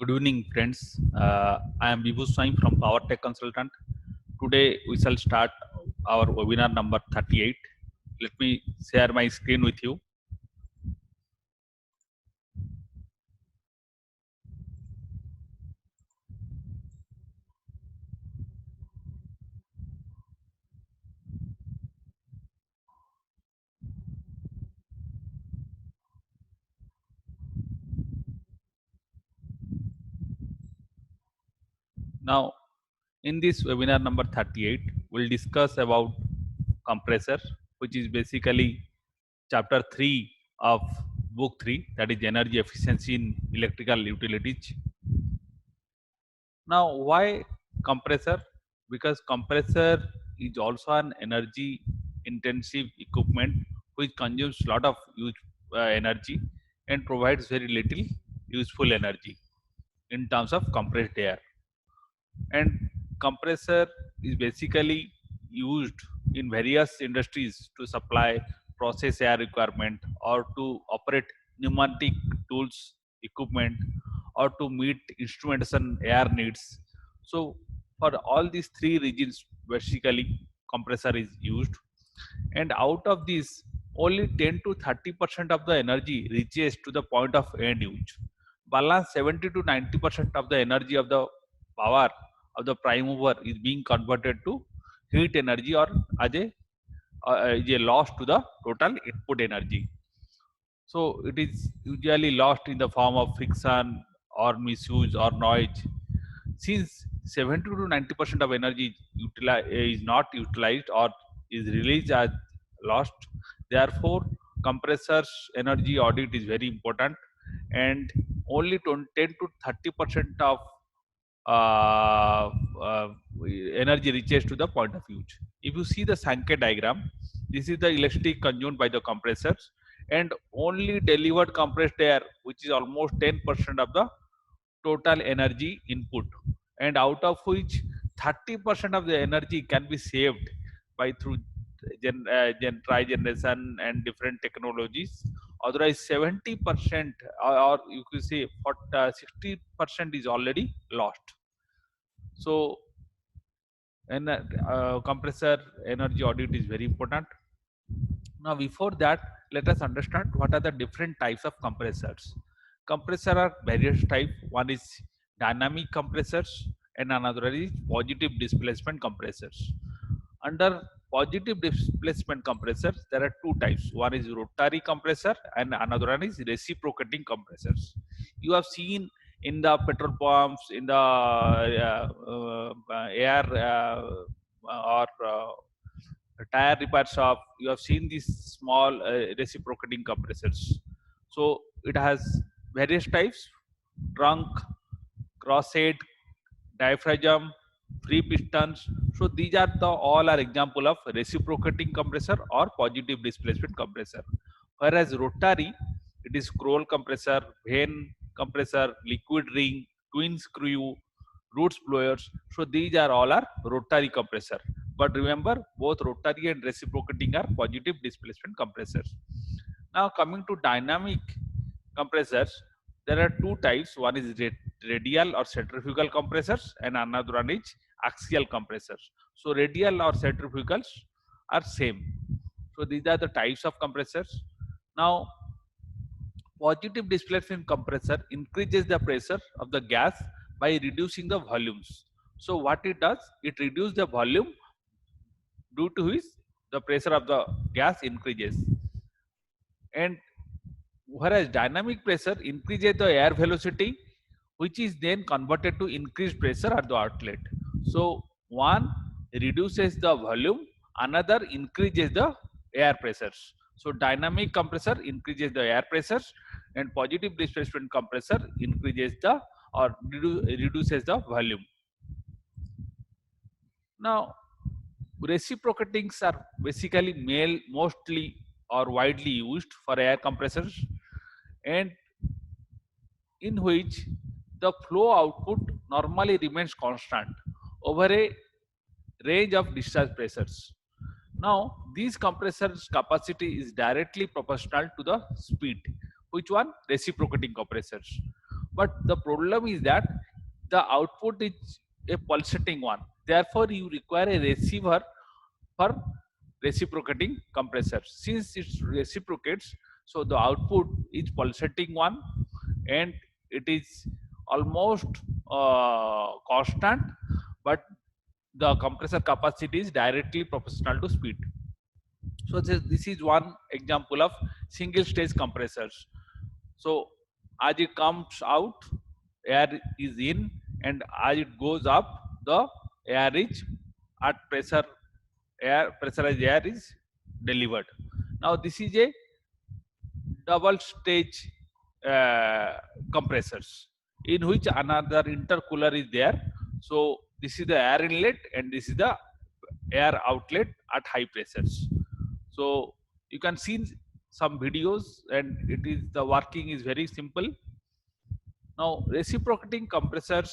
Good evening, friends. I am Vibhu Swain from Power Tech Consultant. Today, we shall start our webinar number 38. Let me share my screen with you. Now, in this webinar number 38, we'll discuss about compressor, which is basically chapter 3 of book 3, that is energy efficiency in electrical utilities. Now, why compressor? Because compressor is also an energy intensive equipment which consumes lot of energy and provides very little useful energy in terms of compressed air. And compressor is basically used in various industries to supply process air requirement or to operate pneumatic tools equipment or to meet instrumentation air needs. So for all these three regions basically compressor is used, and out of this only 10 to 30% of the energy reaches to the point of end use. Balance 70 to 90% of the energy of the power of the prime mover is being converted to heat energy or as a loss to the total input energy. So it is usually lost in the form of friction or misuse or noise. Since 70 to 90% of energy is not utilized or is released as lost, therefore compressors energy audit is very important, and only 10 to 30% of uh, uh, energy reaches to the point of use. If you see the Sankey diagram, this is the electricity consumed by the compressors and only delivered compressed air, which is almost 10% of the total energy input, and out of which 30% of the energy can be saved by through tri-generation and different technologies. Otherwise 70% or you could say 60% is already lost. So and compressor energy audit is very important. Now before that, let us understand what are the different types of compressors. Compressor are various type. One is dynamic compressors and another is positive displacement compressors. Under positive displacement compressors, there are two types. One is rotary compressor and another one is reciprocating compressors. You have seen in the petrol pumps, in the air or tire repair shop, you have seen these small reciprocating compressors. So it has various types: trunk, crosshead, diaphragm, free pistons. So these are the all are example of reciprocating compressor or positive displacement compressor. Whereas rotary, it is scroll compressor, vane compressor, liquid ring, twin screw, roots blowers. So these are all are rotary compressor. But remember, both rotary and reciprocating are positive displacement compressors. Now coming to dynamic compressors, there are two types. One is radial or centrifugal compressors and another one is axial compressors. So radial or centrifugals are same. So these are the types of compressors. Now positive displacement compressor increases the pressure of the gas by reducing the volumes. So what it does, it reduces the volume due to which the pressure of the gas increases. And whereas dynamic pressure increases the air velocity, which is then converted to increased pressure at the outlet. So one reduces the volume, another increases the air pressures. So dynamic compressor increases the air pressures and positive displacement compressor increases the or reduces the volume. Now reciprocatings are basically mostly or widely used for air compressors, and in which the flow output normally remains constant over a range of discharge pressures. Now, these compressors' capacity is directly proportional to the speed. Which one? Reciprocating compressors. But the problem is that the output is a pulsating one. Therefore, you require a receiver for reciprocating compressor. Since it reciprocates, so the output is pulsating one, and it is almost constant, but the compressor capacity is directly proportional to speed. So this is one example of single stage compressors. So as it comes out, air is in, and as it goes up, the air is at pressure. Air pressurized air is delivered. Now this is a double stage uh, compressors in which another intercooler is there. So this is the air inlet and this is the air outlet at high pressures. So you can see some videos, and it is the working is very simple. Now reciprocating compressors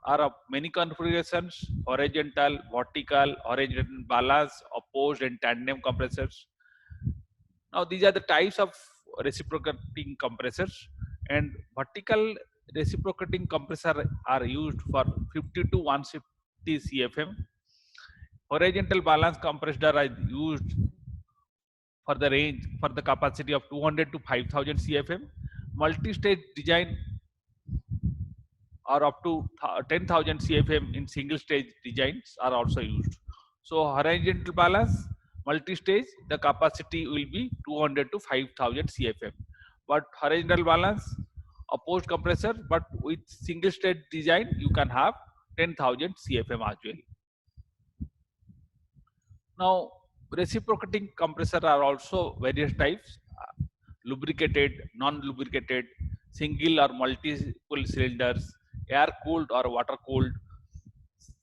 are of many configurations: horizontal, vertical, horizontal balance, opposed and tandem compressors. Now these are the types of reciprocating compressors, and vertical reciprocating compressor are used for 50 to 150 CFM. Horizontal balance compressor are used for the range for the capacity of 200 to 5000 CFM. Multi-stage design or up to 10,000 CFM in single stage designs are also used. So horizontal balance multi-stage, the capacity will be 200 to 5000 CFM. But horizontal balance opposed compressor, but with single stage design you can have 10,000 CFM as well. Now reciprocating compressor are also various types: lubricated, non-lubricated, single or multiple cylinders, air cooled or water cooled,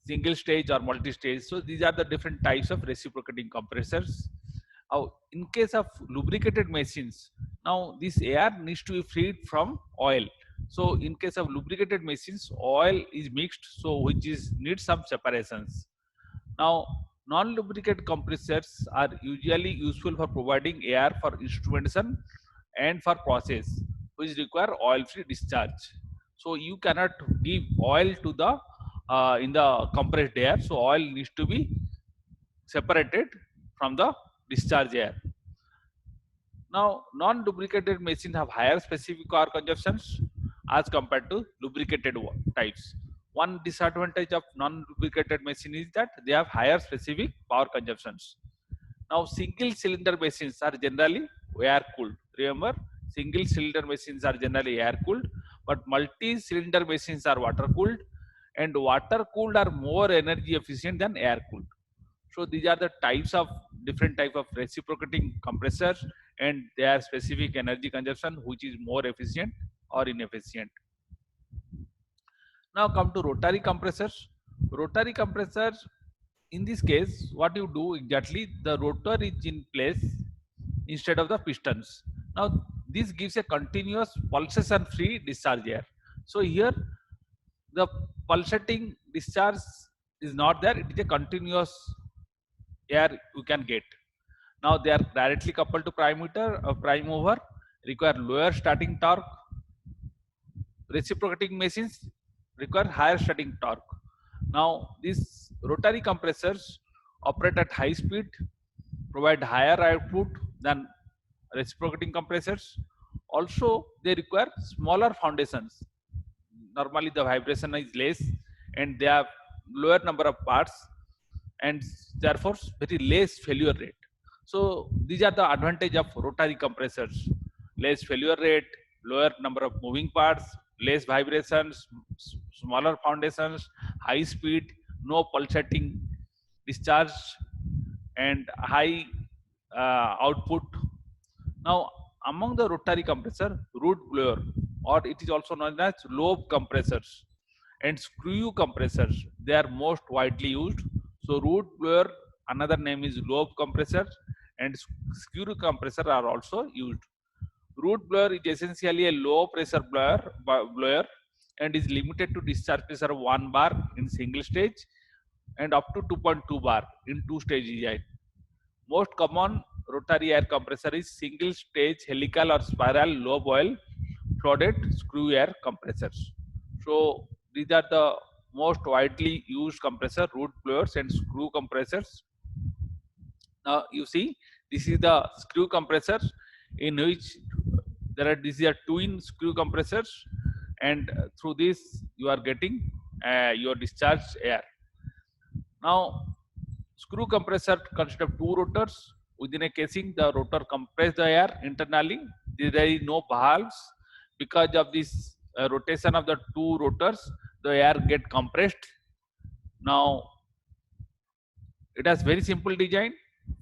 single stage or multi-stage. So these are the different types of reciprocating compressors. Now, in case of lubricated machines, now this air needs to be freed from oil. So in case of lubricated machines, oil is mixed, so which is needs some separations. Now, non-lubricated compressors are usually useful for providing air for instrumentation and for process, which require oil-free discharge. So you cannot give oil to the in the compressed air. So oil needs to be separated from the discharge air. Now, non-lubricated machines have higher specific power consumptions as compared to lubricated types. One disadvantage of non-lubricated machine is that they have higher specific power consumptions. Now, single cylinder machines are generally air cooled. Remember, single cylinder machines are generally air cooled, but multi cylinder machines are water cooled, and water cooled are more energy efficient than air cooled. So these are the types of different type of reciprocating compressors, and their specific energy consumption, which is more efficient or inefficient. Now come to rotary compressors. Rotary compressors, in this case, what you do exactly, the rotor is in place instead of the pistons. Now this gives a continuous pulsation free discharge air. So here the pulsating discharge is not there, it is a continuous air you can get. Now they are directly coupled to prime mover, require lower starting torque. Reciprocating machines require higher starting torque. Now these rotary compressors operate at high speed, provide higher output than reciprocating compressors. Also, they require smaller foundations. Normally, the vibration is less, and they have lower number of parts, and therefore very less failure rate. So these are the advantage of rotary compressors: less failure rate, lower number of moving parts, less vibrations, smaller foundations, high speed, no pulsating discharge, and high output. Now, among the rotary compressor, root blower, or it is also known as lobe compressors, and screw compressors, they are most widely used. So, root blower, another name is lobe compressor, and screw compressor are also used. Root blower is essentially a low pressure blower and is limited to discharge pressure of 1 bar in single stage and up to 2.2 bar in two stage design. Most common rotary air compressor is single stage helical or spiral low boil flooded screw air compressors. So these are the most widely used compressor: root blowers and screw compressors. Now you see, this is the screw compressor in which these are twin screw compressors, and through this you are getting your discharged air. Now screw compressor consists of two rotors. Within a casing, the rotor compress the air internally. There is no valves. Because of this rotation of the two rotors, the air get compressed. Now it has very simple design,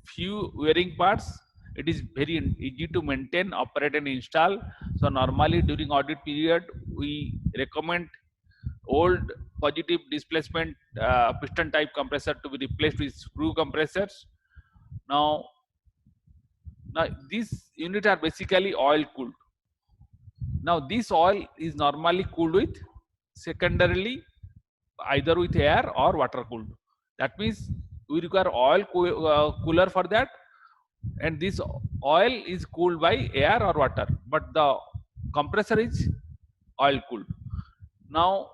few wearing parts. It is very easy to maintain, operate and install. So normally during audit period, we recommend old positive displacement piston type compressor to be replaced with screw compressors. Now, now these units are basically oil cooled. Now this oil is normally cooled with secondarily either with air or water cooled. That means we require cooler for that, and this oil is cooled by air or water, but the compressor is oil cooled. Now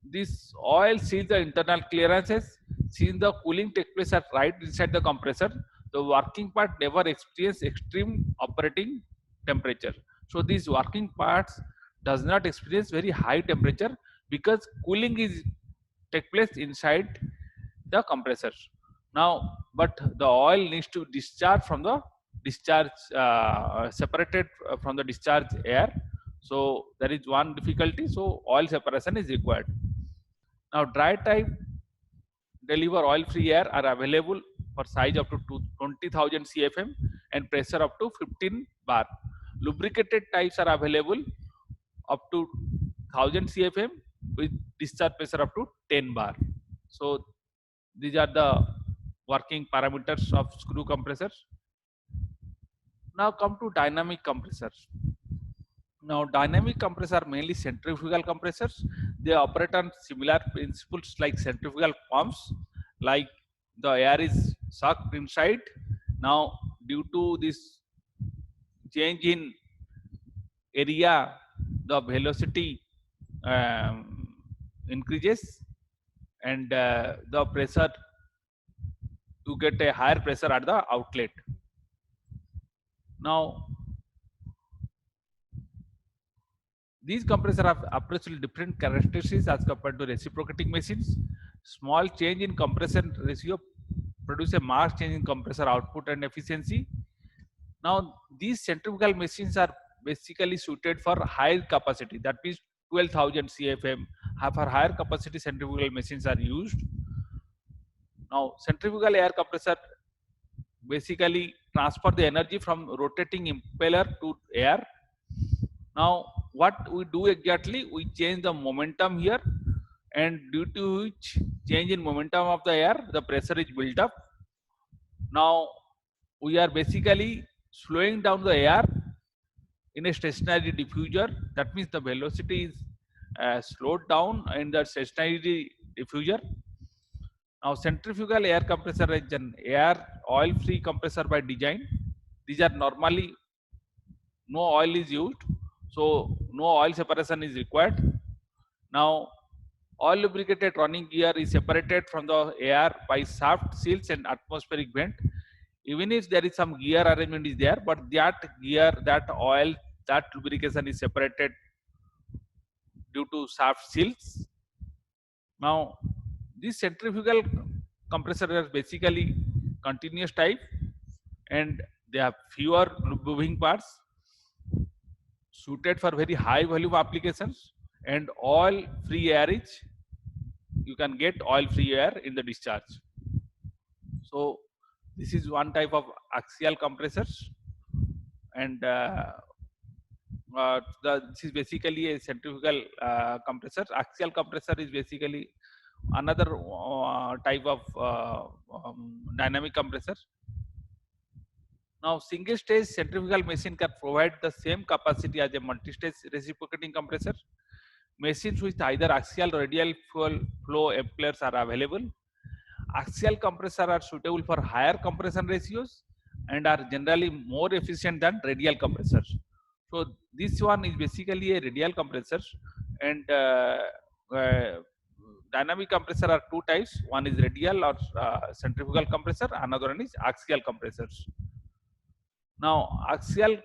this oil seals the internal clearances. Since the cooling takes place at right inside the compressor, the working part never experience extreme operating temperature. So these working parts does not experience very high temperature because cooling is take place inside the compressor. Now, but the oil needs to discharge from the discharge separated from the discharge air. So there is one difficulty. So oil separation is required. Now dry type deliver oil free air are available for size up to 20,000 cfm and pressure up to 15 bar. Lubricated types are available up to 1000 cfm with discharge pressure up to 10 bar. So these are the working parameters of screw compressors. Now come to dynamic compressors. Now dynamic compressors are mainly centrifugal compressors. They operate on similar principles like centrifugal pumps, like the air is sucked inside. Now due to this change in area, the velocity increases, and the pressure, you get a higher pressure at the outlet. Now these compressors have absolutely different characteristics as compared to reciprocating machines. Small change in compression ratio produce a marked change in compressor output and efficiency. Now these centrifugal machines are basically suited for high capacity, that means 12,000 cfm. For higher capacity centrifugal machines are used. Now centrifugal air compressor basically transfer the energy from rotating impeller to air. Now what we do exactly, we change the momentum here, and due to which change in momentum of the air, the pressure is built up. Now we are basically slowing down the air in a stationary diffuser. That means the velocity is slowed down in the stationary diffuser. Now centrifugal air compressor is an air oil free compressor by design. These are normally no oil is used, so no oil separation is required. Now all lubricated running gear is separated from the air by shaft seals and atmospheric vent. Even if there is some gear arrangement is there, but that gear, that oil, that lubrication is separated due to shaft seals. Now this centrifugal compressor is basically continuous type, and they have fewer moving parts, suited for very high volume applications, and oil free air is, you can get oil free air in the discharge. So this is one type of axial compressors, and this is basically a centrifugal compressor. Axial compressor is basically another type of dynamic compressor. Now single stage centrifugal machine can provide the same capacity as a multi-stage reciprocating compressor. Machines with either axial or radial fuel flow amplifiers are available. Axial compressors are suitable for higher compression ratios and are generally more efficient than radial compressors. So this one is basically a radial compressor, and dynamic compressor are two types. One is radial or centrifugal compressor, another one is axial compressors. Now, axial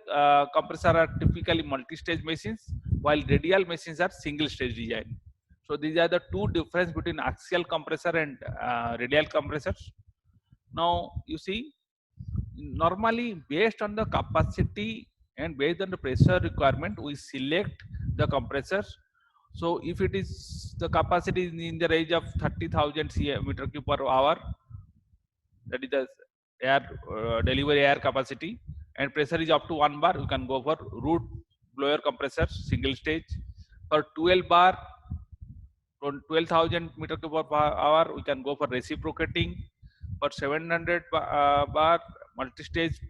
compressor are typically multi-stage machines, while radial machines are single-stage design. So these are the two difference between axial compressor and radial compressors. Now, you see, normally based on the capacity and based on the pressure requirement, we select the compressor. So if it is the capacity is in the range of 30,000 meter cube per hour, that is the air delivery air capacity, and pressure is up to 1 bar, you can go for root blower compressor single stage. For 12 bar, 12,000 meter cube per hour, we can go for reciprocating. For 700 bar, multi-stage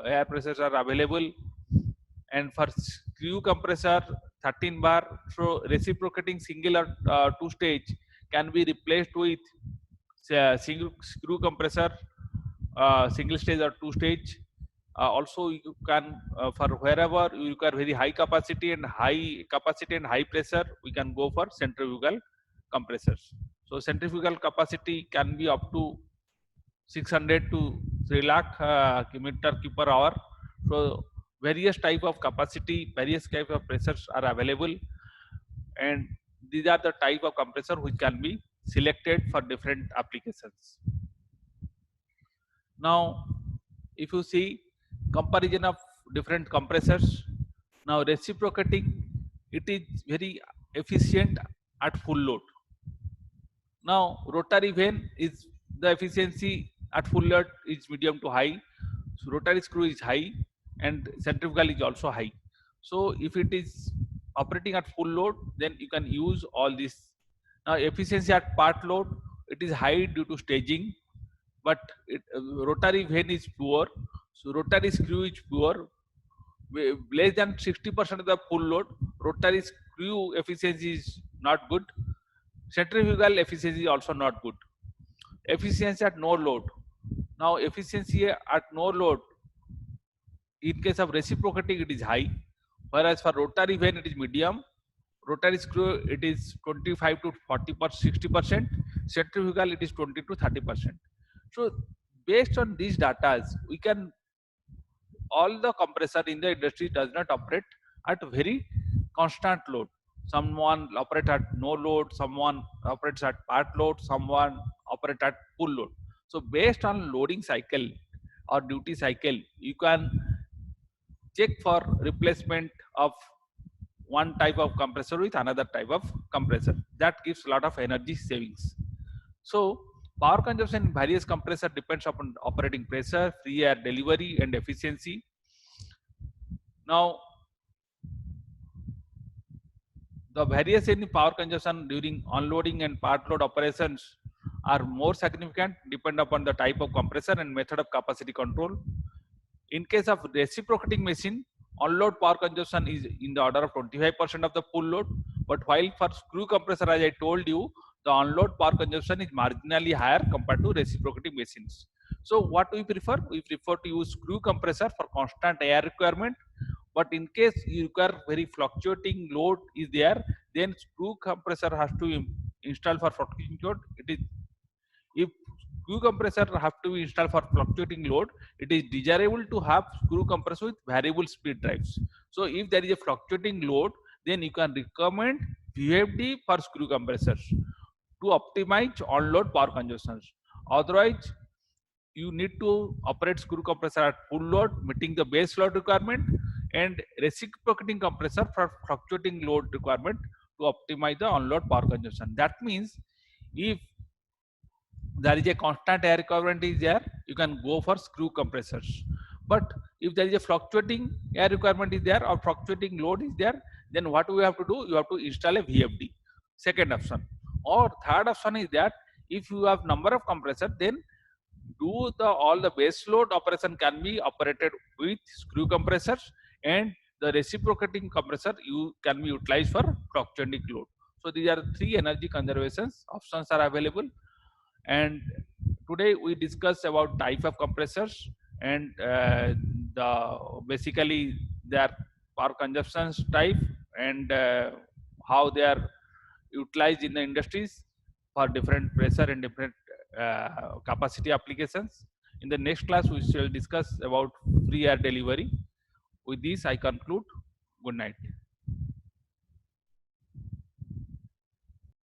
air pressures are available. And for screw compressor 13 bar, so reciprocating single or two stage can be replaced with single screw compressor, single stage or two stage. Also you can for wherever you require very high capacity and high pressure, we can go for centrifugal compressors. So centrifugal capacity can be up to 600 to 3 lakh meter cube per hour. So various type of capacity, various type of pressures are available, and these are the type of compressor which can be selected for different applications. Now, if you see comparison of different compressors, now reciprocating, it is very efficient at full load. Now, rotary vane is the efficiency at full load is medium to high. So rotary screw is high, and centrifugal is also high. So if it is operating at full load, then you can use all this. Now, efficiency at part load, it is high due to staging, but rotary vane is poor. So rotary screw is poor. Less than 60% of the full load, rotary screw efficiency is not good. Centrifugal efficiency is also not good. Efficiency at no load. Now, efficiency at no load, in case of reciprocating, it is high, whereas for rotary vane, it is medium. Rotary screw, it is 25 to 40 per 60%. Centrifugal, it is 20 to 30%. So, based on these data, we can all the compressor in the industry does not operate at very constant load. Someone operate at no load, someone operates at part load, someone operate at full load. So based on loading cycle or duty cycle, you can check for replacement of one type of compressor with another type of compressor. That gives a lot of energy savings. So power consumption in various compressor depends upon operating pressure, free air delivery, and efficiency. Now, the variation in power consumption during unloading and part load operations are more significant, depend upon the type of compressor and method of capacity control. In case of reciprocating machine, unload power consumption is in the order of 25% of the full load. But while for screw compressor, as I told you, the unload power consumption is marginally higher compared to reciprocating machines. So what we prefer? We prefer to use screw compressor for constant air requirement. But in case you require very fluctuating load is there, then screw compressor has to install for fluctuating load. It is if screw compressor have to be installed for fluctuating load, it is desirable to have screw compressor with variable speed drives. So if there is a fluctuating load, then you can recommend VFD for screw compressors to optimize on-load power consumption. Otherwise, you need to operate screw compressor at full load, meeting the base load requirement, and reciprocating compressor for fluctuating load requirement to optimize the on-load power consumption. That means if there is a constant air requirement is there, you can go for screw compressors. But if there is a fluctuating air requirement is there or fluctuating load is there, then what we have to do, you have to install a VFD, second option. Or third option is that if you have number of compressor, then do the all the base load operation can be operated with screw compressors, and the reciprocating compressor you can be utilized for fluctuating load. So these are three energy conservations options are available. And today we discuss about type of compressors and the basically their power consumption type, and how they are utilized in the industries for different pressure and different capacity applications. In the next class, we shall discuss about free air delivery. With this, I conclude. Good night.